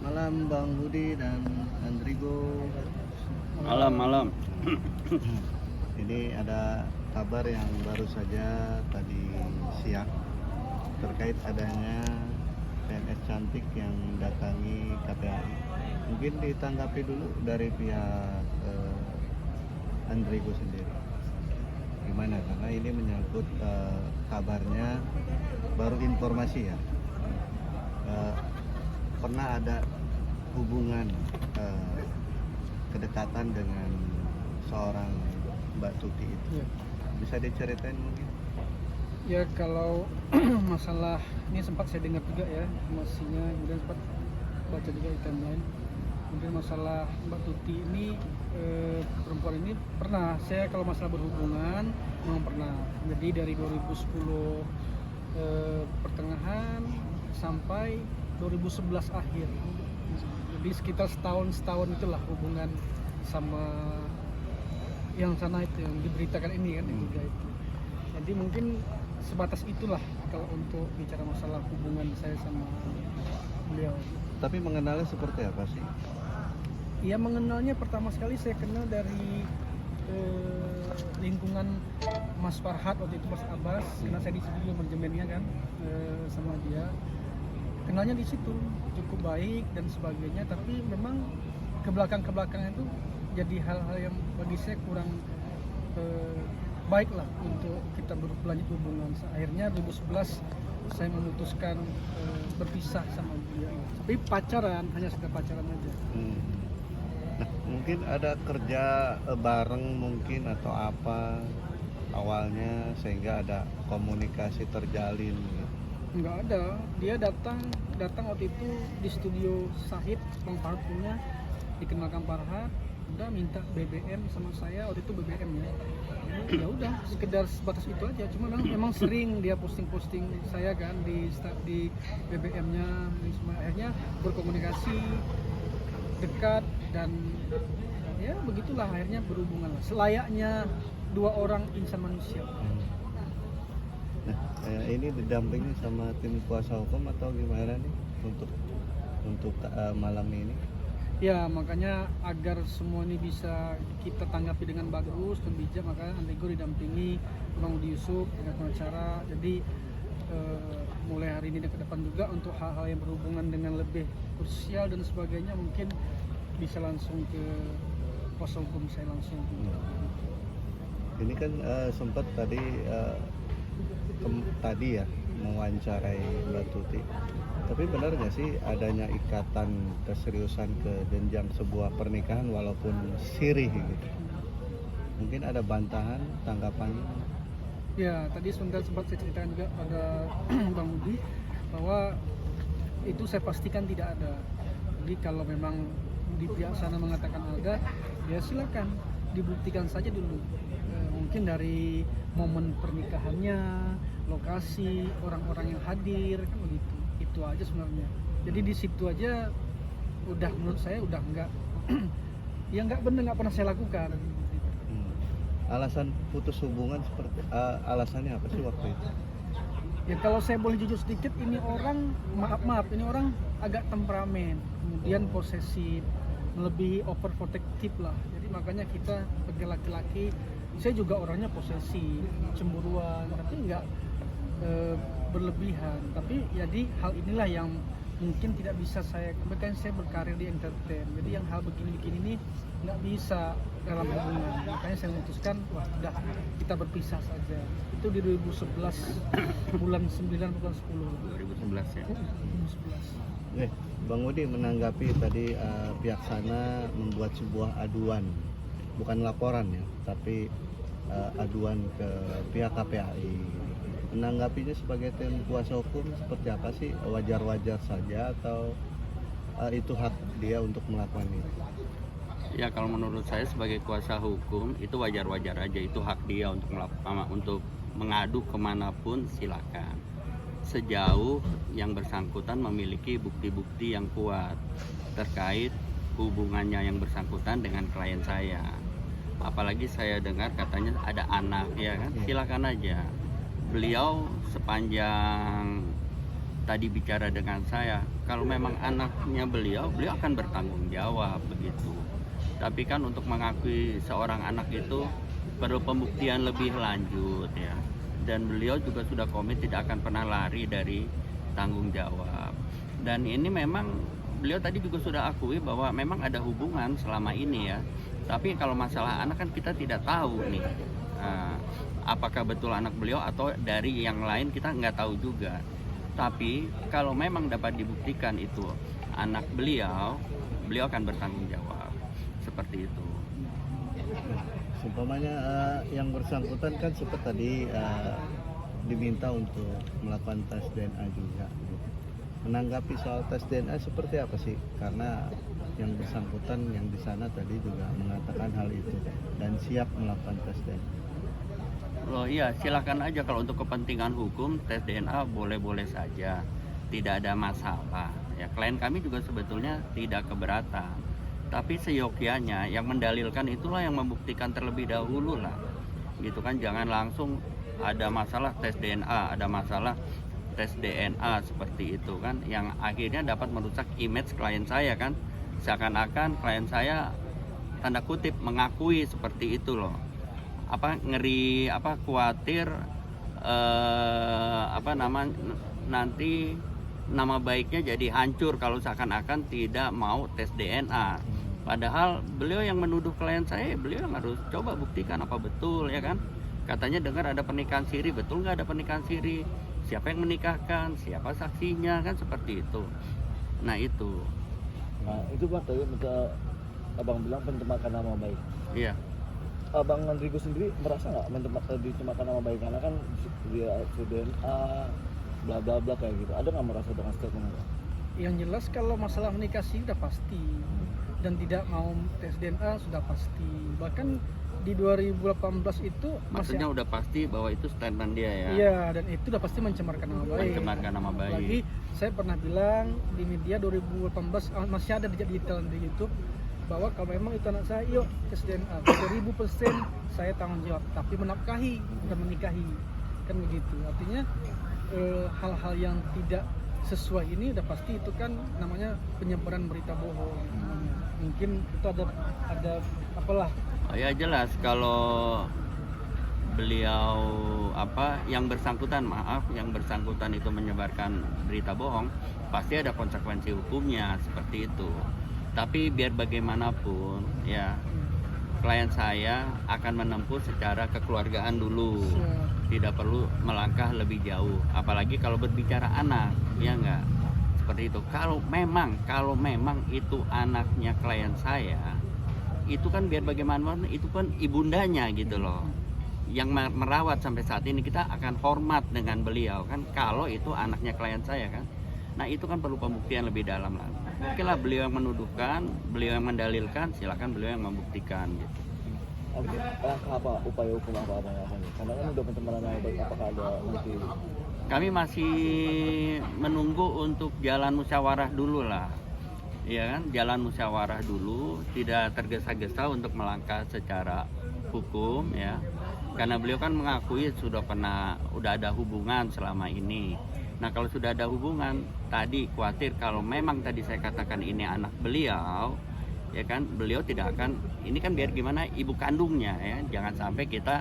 Malam Bang Budi dan Andrigo. Malam. Ini ada kabar yang baru saja tadi siang terkait adanya PNS cantik yang mendatangi KPAI. Mungkin ditanggapi dulu dari pihak Andrigo sendiri. Gimana? Karena ini menyangkut kabarnya baru informasi ya. Pernah ada hubungan kedekatan dengan seorang Mbak Tuti itu. Ya. Bisa diceritain mungkin? Ya kalau masalah ini sempat saya dengar juga ya informasinya, kemudian sempat baca juga di timeline. Kemudian masalah Mbak Tuti ini perempuan ini pernah saya kalau masalah berhubungan memang pernah. Jadi dari 2010 pertengahan sampai 2011 akhir. Jadi sekitar setahun itulah hubungan sama yang sana itu yang diberitakan ini kan juga itu. Jadi mungkin sebatas itulah kalau untuk bicara masalah hubungan saya sama beliau. Tapi mengenalnya seperti apa sih? Ya mengenalnya pertama sekali saya kenal dari lingkungan Mas Farhad waktu itu, Mas Abbas, karena saya di situ juga manajemennya kan sama dia. Kenalnya di situ cukup baik dan sebagainya, tapi memang ke belakang itu jadi hal-hal yang bagi saya kurang baik lah untuk kita berlanjut hubungan. Akhirnya 2011 saya memutuskan berpisah sama dia. Tapi pacaran, hanya sekedar pacaran aja. Nah, mungkin ada kerja bareng mungkin atau apa awalnya sehingga ada komunikasi terjalin gitu. Enggak ada, dia datang waktu itu di studio Sahid, Bang Farhad punya, dikenalkan Farhad, udah minta BBM sama saya waktu itu BBM ya udah sekedar sebatas itu aja. Cuma memang sering dia posting saya kan di BBM-nya, akhirnya berkomunikasi dekat dan ya begitulah akhirnya berhubungan lah selayaknya dua orang insan manusia. Nah, ini didampingi sama tim kuasa hukum atau gimana nih untuk malam ini? Ya makanya agar semua ini bisa kita tanggapi dengan bagus dan bijak, makanya Andrigo didampingi Bang Budi Yusuf dengan pengacara. Jadi mulai hari ini dan ke depan juga untuk hal-hal yang berhubungan dengan lebih krusial dan sebagainya mungkin bisa langsung ke kuasa hukum saya langsung. Ini kan sempat tadi ya mewawancarai Mbak Tuti. Tapi benar nggak sih adanya ikatan keseriusan ke jenjang sebuah pernikahan walaupun sirih gitu? Mungkin ada bantahan, tanggapannya? Ya tadi sebentar sempat saya ceritakan juga pada Bang Budi bahwa itu saya pastikan tidak ada. Jadi kalau memang di pihak sana mengatakan ada, ya silakan dibuktikan saja dulu. Mungkin dari momen pernikahannya, lokasi, orang-orang yang hadir kan begitu. Itu aja sebenarnya. Jadi di situ aja udah menurut saya udah enggak ya enggak benar, enggak pernah saya lakukan. Alasan putus hubungan seperti alasannya apa sih waktu itu? Ya kalau saya boleh jujur sedikit, ini orang maaf ini orang agak temperamen, kemudian posesif, melebihi overprotective lah. Jadi makanya kita sebagai laki-laki, saya juga orangnya posesif, cemburuan, tapi enggak berlebihan. Tapi jadi hal inilah yang mungkin tidak bisa saya, bahkan saya berkarir di entertain, jadi yang hal begini-begini ini nggak bisa dalam hubungan. Makanya saya memutuskan wah udah kita berpisah saja. Itu di 2011 bulan 9 bulan 10 2011 ya. 2011. Bang Budi menanggapi tadi pihak sana membuat sebuah aduan, bukan laporan ya, tapi aduan ke pihak KPAI. Menanggapinya sebagai tim kuasa hukum seperti apa sih? Wajar-wajar saja atau itu hak dia untuk melakukan itu? Ya kalau menurut saya sebagai kuasa hukum itu wajar-wajar aja, itu hak dia untuk mengadu kemanapun silakan. Sejauh yang bersangkutan memiliki bukti-bukti yang kuat terkait hubungannya yang bersangkutan dengan klien saya. Apalagi saya dengar katanya ada anak ya kan, silakan aja. Beliau sepanjang tadi bicara dengan saya, kalau memang anaknya beliau akan bertanggung jawab begitu. Tapi kan untuk mengakui seorang anak itu perlu pembuktian lebih lanjut ya. Dan beliau juga sudah komit tidak akan pernah lari dari tanggung jawab. Dan ini memang beliau tadi juga sudah akui bahwa memang ada hubungan selama ini ya. Tapi kalau masalah anak kan kita tidak tahu nih. Apakah betul anak beliau atau dari yang lain kita nggak tahu juga. Tapi kalau memang dapat dibuktikan itu anak beliau akan bertanggung jawab seperti itu. Umpamanya yang bersangkutan kan sempat tadi diminta untuk melakukan tes DNA juga. Menanggapi soal tes DNA seperti apa sih? Karena yang bersangkutan yang di sana tadi juga mengatakan hal itu dan siap melakukan tes DNA. Loh iya, silakan aja kalau untuk kepentingan hukum tes DNA boleh-boleh saja, tidak ada masalah. Ya klien kami juga sebetulnya tidak keberatan, tapi seyogyanya yang mendalilkan itulah yang membuktikan terlebih dahulu lah, gitu kan. Jangan langsung ada masalah tes DNA, ada masalah tes DNA seperti itu kan, yang akhirnya dapat merusak image klien saya kan, seakan-akan klien saya tanda kutip mengakui seperti itu loh. Khawatir nanti nama baiknya jadi hancur kalau seakan-akan tidak mau tes DNA. Padahal beliau yang menuduh klien saya, beliau yang harus coba buktikan apa betul ya kan. Katanya dengar ada pernikahan siri, betul nggak ada pernikahan siri? Siapa yang menikahkan? Siapa saksinya? Kan seperti itu. Nah itu. Nah itu Pak, tadi abang bilang pencemaran nama baik. Iya. Abang Andrigo sendiri merasa nggak dicemarkan nama baik, karena kan dia DNA bla bla bla kayak gitu. Ada nggak merasa dengan statement itu? Yang jelas kalau masalah menikah sih udah pasti, dan tidak mau tes DNA sudah pasti. Bahkan di 2018 itu Maksudnya udah pasti bahwa itu statement dia ya? Iya, dan itu udah pasti mencemarkan nama baik. Mencemarkan nama baik. Lagi saya pernah bilang di media 2018, masih ada di YouTube, bahwa kalau memang itu anak saya, yuk tes DNA, 1000% saya tanggung jawab, tapi menafkahi dan menikahi, kan begitu. Artinya hal-hal yang tidak sesuai ini udah pasti itu kan namanya penyebaran berita bohong. Mungkin itu ada apalah. Oh ya jelas kalau beliau yang bersangkutan itu menyebarkan berita bohong, pasti ada konsekuensi hukumnya seperti itu. Tapi biar bagaimanapun ya klien saya akan menempuh secara kekeluargaan dulu, tidak perlu melangkah lebih jauh, apalagi kalau berbicara anak, ya enggak seperti itu. Kalau memang itu anaknya klien saya, itu kan biar bagaimanapun itu kan ibundanya gitu loh, yang merawat sampai saat ini. Kita akan hormat dengan beliau kan kalau itu anaknya klien saya kan. Nah itu kan perlu pembuktian lebih dalam lah. Oke lah, beliau yang menuduhkan, beliau yang mendalilkan, silakan beliau yang membuktikan gitu. Oke, apa upaya hukum apa nih? Karena kan udah pencemaran nama baik, apakah ada bukti? Kami masih menunggu untuk jalan musyawarah dulu lah, ya kan, jalan musyawarah dulu, tidak tergesa-gesa untuk melangkah secara hukum ya, karena beliau kan mengakui udah ada hubungan selama ini. Nah kalau sudah ada hubungan, tadi khawatir kalau memang tadi saya katakan ini anak beliau, ya kan, beliau tidak akan, ini kan biar gimana ibu kandungnya ya, jangan sampai kita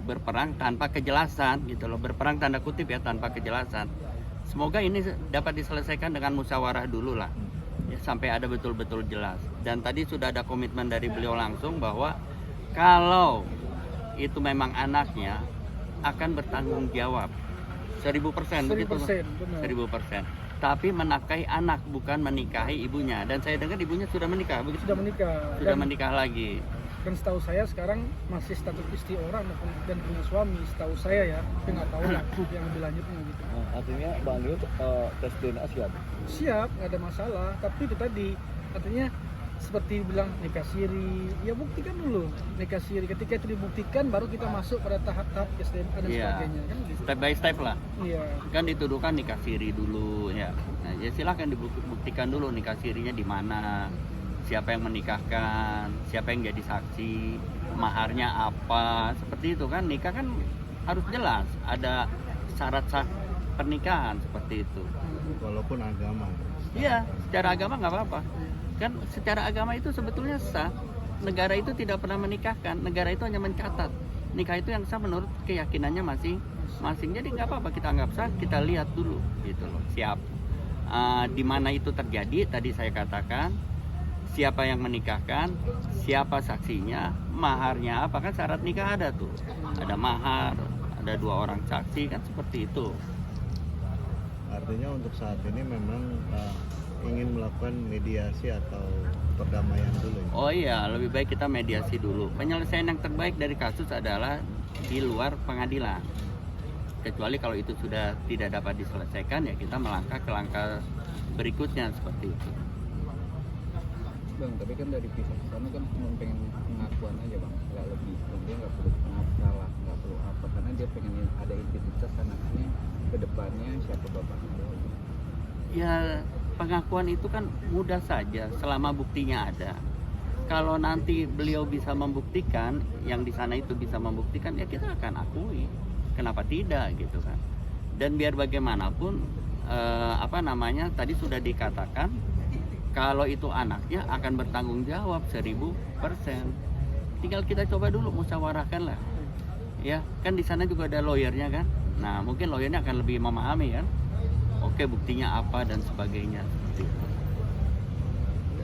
berperang tanpa kejelasan gitu loh, berperang tanda kutip ya, tanpa kejelasan. Semoga ini dapat diselesaikan dengan musyawarah dulu lah, ya, sampai ada betul-betul jelas. Dan tadi sudah ada komitmen dari beliau langsung bahwa kalau itu memang anaknya akan bertanggung jawab 1000% begitu, 1000%. Tapi menafkahi anak, bukan menikahi ibunya. Dan saya dengar ibunya sudah menikah, begitu? Sudah menikah lagi. Dan setahu saya sekarang masih status istri orang dan punya suami, setahu saya ya, tapi nggak tahu lah yang lebih lanjutnya gitu. Nah, artinya Bang Andrigo tes DNA siap? Siap, nggak ada masalah. Tapi itu tadi, artinya seperti bilang nikah siri, ya buktikan dulu nikah siri. Ketika itu dibuktikan, baru kita masuk pada tahap-tahap SDNA dan sebagainya kan gitu. Step by step lah. Iya. Kan dituduhkan nikah siri dulu ya. Nah, ya silahkan dibuktikan dulu nikah sirinya di mana, siapa yang menikahkan, siapa yang jadi saksi, maharnya apa, seperti itu kan. Nikah kan harus jelas, ada syarat sah pernikahan seperti itu. Walaupun agama. Iya, secara agama nggak apa-apa. Kan secara agama itu sebetulnya sah. Negara itu tidak pernah menikahkan, negara itu hanya mencatat. Nikah itu yang sah menurut keyakinannya masing-masing. Jadi nggak apa-apa kita anggap sah, kita lihat dulu gitu loh. Siap. Di mana itu terjadi, tadi saya katakan, siapa yang menikahkan, siapa saksinya, maharnya apa, kan syarat nikah ada tuh. Ada mahar, ada 2 orang saksi, kan seperti itu. Artinya untuk saat ini memang ingin melakukan mediasi atau perdamaian dulu ya? Oh iya, lebih baik kita mediasi dulu. Penyelesaian yang terbaik dari kasus adalah di luar pengadilan. Kecuali kalau itu sudah tidak dapat diselesaikan, ya kita melangkah ke langkah berikutnya seperti itu. Bang, tapi kan dari pihak sana kan cuma pengen pengakuan aja bang, nggak lebih. Dia nggak perlu masalah, nggak perlu apa, karena dia pengen ada identitas anaknya ke depannya siapa bapaknya. Ya, pengakuan itu kan mudah saja selama buktinya ada. Kalau nanti beliau bisa membuktikan, yang di sana itu bisa membuktikan, ya kita akan akui. Kenapa tidak gitu kan? Dan biar bagaimanapun tadi sudah dikatakan kalau itu anaknya akan bertanggung jawab 1000%. Tinggal kita coba dulu musyawarahkan lah. Ya, kan di sana juga ada lawyernya kan. Nah, mungkin lawyernya akan lebih memahami kan. Oke, buktinya apa dan sebagainya seperti itu.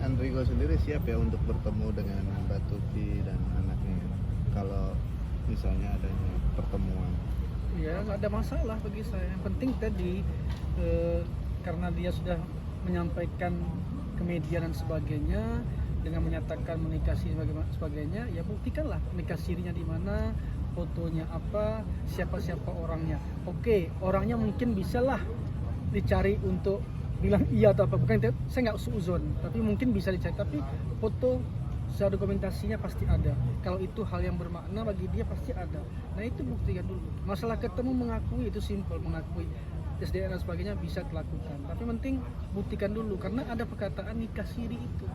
Andrigo sendiri siap ya untuk bertemu dengan Mbak Tuti dan anaknya kalau misalnya adanya pertemuan? Ya nggak ada masalah bagi saya. Yang penting tadi karena dia sudah menyampaikan ke media dan sebagainya dengan menyatakan menikah siri sebagainya, ya buktikanlah nikah sirinya di mana, fotonya apa, siapa orangnya. Oke, orangnya mungkin bisalah dicari untuk bilang iya atau apa, bukan saya nggak suzon, tapi mungkin bisa dicari, tapi foto secara dokumentasinya pasti ada. Kalau itu hal yang bermakna bagi dia pasti ada. Nah itu buktikan dulu. Masalah ketemu mengakui itu simpel, mengakui tes DNA dan sebagainya bisa dilakukan. Tapi penting buktikan dulu karena ada perkataan nikah siri itu.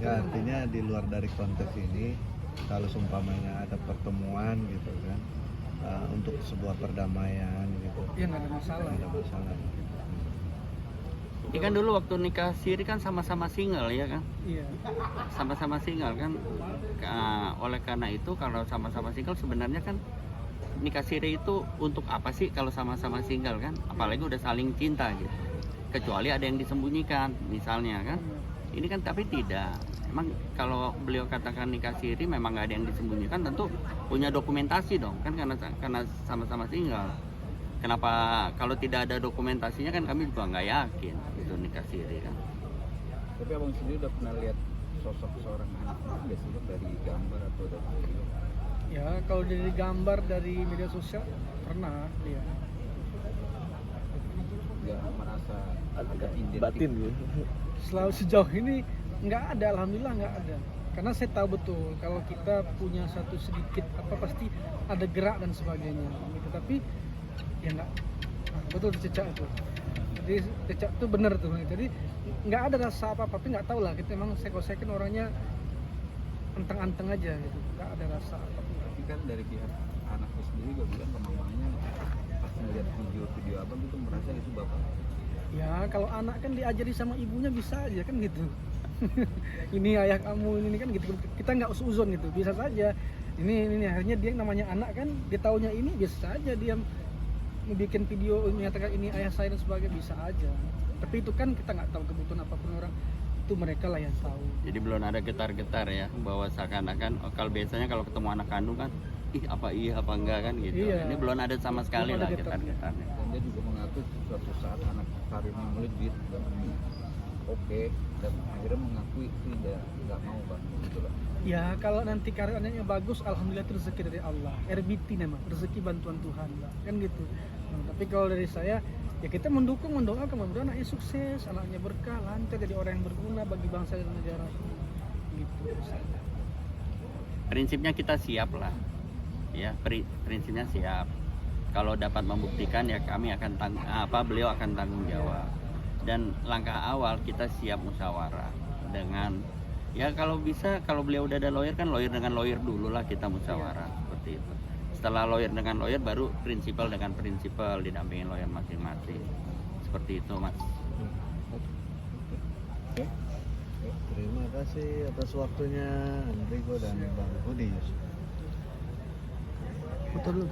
Ya artinya di luar dari konteks ini, kalau seumpamanya ada pertemuan gitu kan, untuk sebuah perdamaian gitu, Ya nggak ada masalah. nggak ada masalah. Ini kan dulu waktu nikah siri kan sama-sama single ya kan? Iya. Sama-sama single kan. Oleh karena itu kalau sama-sama single sebenarnya kan nikah siri itu untuk apa sih kalau sama-sama single kan? Apalagi udah saling cinta gitu. Kecuali ada yang disembunyikan misalnya kan. Ini kan tapi tidak. Emang kalau beliau katakan nikah siri memang nggak ada yang disembunyikan, tentu punya dokumentasi dong kan, karena sama-sama single. Kenapa kalau tidak ada dokumentasinya kan kami juga nggak yakin itu nikah siri kan. Tapi abang sendiri udah pernah lihat sosok seorang anak nggak sih dari gambar atau dari video? Ya kalau dari gambar dari media sosial pernah lihat. Nggak merasa Agak identik? batin gitu. Selalu sejauh ini nggak ada, alhamdulillah nggak ada. Karena saya tahu betul kalau kita punya satu sedikit pasti ada gerak dan sebagainya. Gitu. Tapi ya nggak, betul cecak itu. Jadi cecak itu benar tuh. Jadi nggak ada rasa apa-apa, tapi nggak tahu lah. Kita memang saya kan orangnya anteng-anteng aja gitu. Nggak ada rasa apa-apa. Tapi kan dari pihak anaknya sendiri juga bilang ke mamanya pas ngeliat video abang itu merasa itu bapak. Ya kalau anak kan diajari sama ibunya bisa aja kan gitu. Ini ayah kamu ini kan gitu. Kita nggak uzon gitu, bisa saja. Ini akhirnya dia namanya anak kan, dia taunya ini bisa saja dia bikin video menyatakan ini ayah saya dan sebagainya, bisa aja. Tapi itu kan kita nggak tahu kebutuhan apapun orang, itu mereka lah yang tahu. Jadi belum ada getar-getar ya bahwa seakan-akan kalau biasanya kalau ketemu anak kandung kan iya apa enggak kan gitu. Iya. Ini belum ada sama sekali Belum lah ada getarnya. getar-getarnya. Dan dia juga mengaku suatu saat anak karirnya melejit dan oke, dan akhirnya mengakui itu nggak mau bang gitu lah. Ya kalau nanti karirnya bagus, alhamdulillah itu rezeki dari Allah. RBT memang rezeki bantuan Tuhan lah. Kan gitu. Nah, tapi kalau dari saya ya kita mendukung, mendoakan mudah-mudahan anaknya sukses, anaknya berkah, lancar, jadi orang yang berguna bagi bangsa dan negara. Gitu. Prinsipnya kita siap lah. Ya, prinsipnya siap. Kalau dapat membuktikan ya kami akan beliau akan tanggung jawab. Dan langkah awal kita siap musyawarah dengan ya kalau bisa, kalau beliau udah ada lawyer kan lawyer dengan lawyer dulu lah kita musyawarah seperti itu. Setelah lawyer dengan lawyer, baru prinsipal dengan prinsipal didampingin lawyer masing-masing. Seperti itu, Mas. Oke. Terima kasih atas waktunya Enrico dan Bang Budi. Foto dulu.